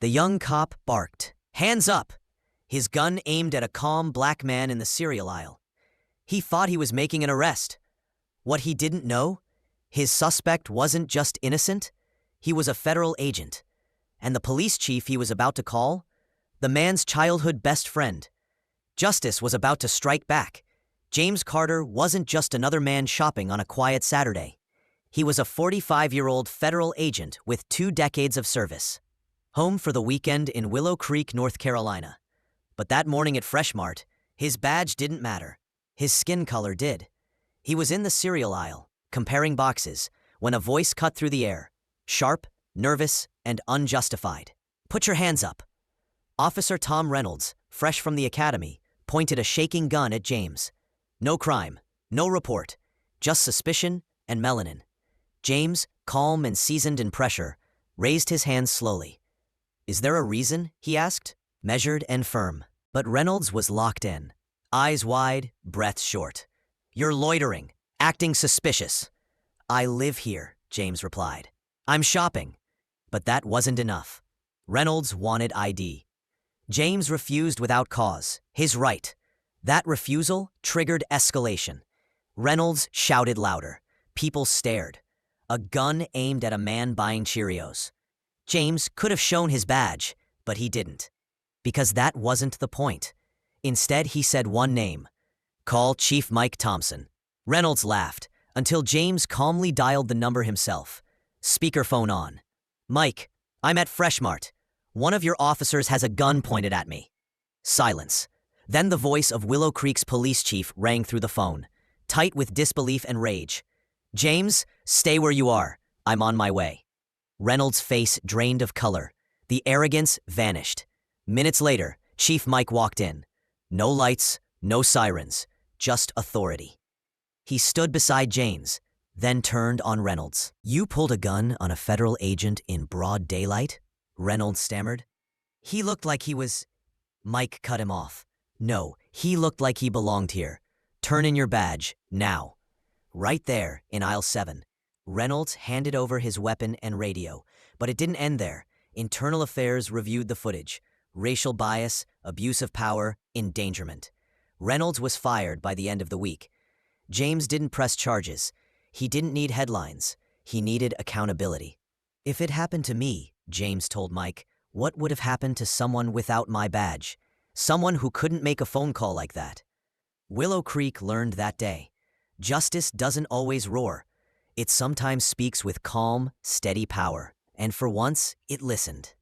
The young cop barked, "Hands up!" his gun aimed at a calm black man in the cereal aisle. He thought he was making an arrest. What he didn't know? His suspect wasn't just innocent, he was a federal agent. And the police chief he was about to call? The man's childhood best friend. Justice was about to strike back. James Carter wasn't just another man shopping on a quiet Saturday. He was a 45-year-old federal agent with 2 decades of service. Home for the weekend in Willow Creek, North Carolina. But that morning at Fresh Mart, his badge didn't matter. His skin color did. He was in the cereal aisle, comparing boxes, when a voice cut through the air. Sharp, nervous, and unjustified. "Put your hands up." Officer Tom Reynolds, fresh from the academy, pointed a shaking gun at James. No crime, no report, just suspicion and melanin. James, calm and seasoned in pressure, raised his hands slowly. "Is there a reason?" he asked, measured and firm. But Reynolds was locked in, eyes wide, breath short. "You're loitering, acting suspicious." "I live here," James replied. "I'm shopping." But that wasn't enough. Reynolds wanted ID. James refused without cause, his right. That refusal triggered escalation. Reynolds shouted louder. People stared. A gun aimed at a man buying Cheerios. James could have shown his badge, but he didn't. Because that wasn't the point. Instead, he said one name. "Call Chief Mike Thompson." Reynolds laughed, until James calmly dialed the number himself. Speakerphone on. "Mike, I'm at Fresh Mart. One of your officers has a gun pointed at me." Silence. Then the voice of Willow Creek's police chief rang through the phone, tight with disbelief and rage. "James, stay where you are. I'm on my way." Reynolds' face drained of color. The arrogance vanished. Minutes later, Chief Mike walked in. No lights, no sirens, just authority. He stood beside James, then turned on Reynolds. "You pulled a gun on a federal agent in broad daylight?" Reynolds stammered. "He looked like he was—" Mike cut him off. "No, he looked like he belonged here. Turn in your badge, now." Right there, in aisle 7. Reynolds handed over his weapon and radio, but it didn't end there. Internal Affairs reviewed the footage. Racial bias, abuse of power, endangerment. Reynolds was fired by the end of the week. James didn't press charges. He didn't need headlines. He needed accountability. "If it happened to me," James told Mike, "what would have happened to someone without my badge? Someone who couldn't make a phone call like that." Willow Creek learned that day. Justice doesn't always roar. It sometimes speaks with calm, steady power. And for once, it listened.